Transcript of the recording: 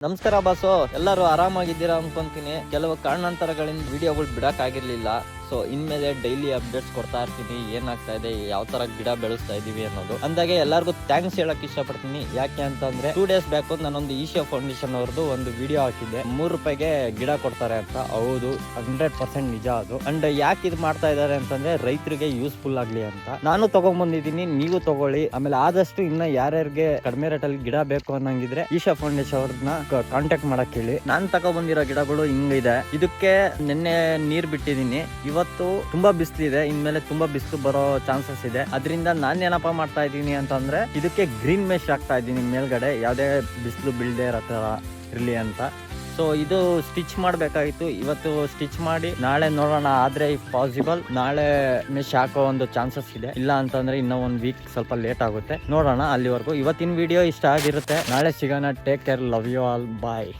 ನಮಸ್ಕಾರ ಬಾಸು, ಎಲ್ಲರೂ ಆರಾಮಾಗಿದ್ದೀರಾ ಅನ್ಕೊಂತೀನಿ. ಕೆಲವು ಕಾರಣಾಂತರಗಳಿಂದ ವಿಡಿಯೋಗಳು ಬಿಡಕ್ ಆಗಿರ್ಲಿಲ್ಲ. ಸೊ ಇನ್ಮೇಲೆ ಡೈಲಿ ಅಪ್ಡೇಟ್ಸ್ ಕೊಡ್ತಾ ಇರ್ತೀನಿ, ಏನಾಗ್ತಾ ಇದೆ, ಯಾವ ತರ ಗಿಡ ಬೆಳೆಸ್ತಾ ಇದೀವಿ ಅನ್ನೋದು. ಅಂದಾಗೆ ಎಲ್ಲರಿಗೂ ಥ್ಯಾಂಕ್ಸ್ ಹೇಳಕ್ ಇಷ್ಟಪಡ್ತೀನಿ. ಯಾಕೆ ಅಂತಂದ್ರೆ 2 days ಬ್ಯಾಕ್ ನಾನೊಂದು ಈಶಾ ಫೌಂಡೇಶನ್ ಅವ್ರದ್ದು ಒಂದು ವಿಡಿಯೋ ಹಾಕಿದ್ದೆ, 3 ರೂಪಾಯಿಗೆ ಗಿಡ ಕೊಡ್ತಾರೆ ಅಂತ. ಹೌದು, 100% ನಿಜ ಅದು. ಅಂಡ್ ಯಾಕೆ ಇದು ಮಾಡ್ತಾ ಇದಾರೆ ಅಂತಂದ್ರೆ ರೈತರಿಗೆ ಯೂಸ್ಫುಲ್ ಆಗ್ಲಿ ಅಂತ. ನಾನು ತಗೊಂಡ್ಬಂದಿದ್ದೀನಿ, ನೀವು ತಗೊಳ್ಳಿ. ಆಮೇಲೆ ಆದಷ್ಟು ಇನ್ನ ಯಾರ್ಯಾರಿಗೆ ಕಡಿಮೆ ರೇಟಲ್ಲಿ ಗಿಡ ಬೇಕು ಅನ್ನಂಗಿದ್ರೆ ಈಶಾ ಫೌಂಡೇಶನ್ ಅವ್ರನ್ನ ಕಾಂಟ್ಯಾಕ್ಟ್ ಮಾಡಕ್ ಹೇಳಿ. ನಾನ್ ತಗೊಂಡ್ಬಂದಿರೋ ಗಿಡಗಳು ಹಿಂಗಿದೆ. ಇದಕ್ಕೆ ನಿನ್ನೆ ನೀರ್ ಬಿಟ್ಟಿದೀನಿ. ಇವತ್ತು ತುಂಬಾ ಬಿಸಿಲಿದೆ, ಇನ್ಮೇಲೆ ತುಂಬಾ ಬಿಸಿಲು ಬರೋ ಚಾನ್ಸಸ್ ಇದೆ. ಅದರಿಂದ ನಾನ್ ಏನಪ್ಪಾ ಮಾಡ್ತಾ ಇದ್ದೀನಿ ಅಂತಂದ್ರೆ ಇದಕ್ಕೆ ಗ್ರೀನ್ ಮೆಶ್ ಹಾಕ್ತಾ ಇದ್ದೀನಿ ಮೇಲ್ಗಡೆ, ಯಾವ್ದೇ ಬಿಸಿಲು ಬೀಳದೆ ಇರೋ ತರ ಇರ್ಲಿ ಅಂತ. ಸೊ ಇದು ಸ್ಟಿಚ್ ಮಾಡಬೇಕಾಗಿತ್ತು, ಇವತ್ತು ಸ್ಟಿಚ್ ಮಾಡಿ ನಾಳೆ ನೋಡೋಣ. ಆದ್ರೆ ಇಫ್ ಪಾಸಿಬಲ್ ನಾಳೆ ಮೆಶ್ ಹಾಕೋ ಒಂದು ಚಾನ್ಸಸ್ ಇದೆ. ಇಲ್ಲ ಅಂತಂದ್ರೆ ಇನ್ನೂ 1 week ಸ್ವಲ್ಪ ಲೇಟ್ ಆಗುತ್ತೆ, ನೋಡೋಣ. ಅಲ್ಲಿವರೆಗೂ ಇವತ್ತಿನ ವಿಡಿಯೋ ಇಷ್ಟ ಆಗಿರುತ್ತೆ. ನಾಳೆ ಸಿಗೋಣ. Take care, love you all, bye.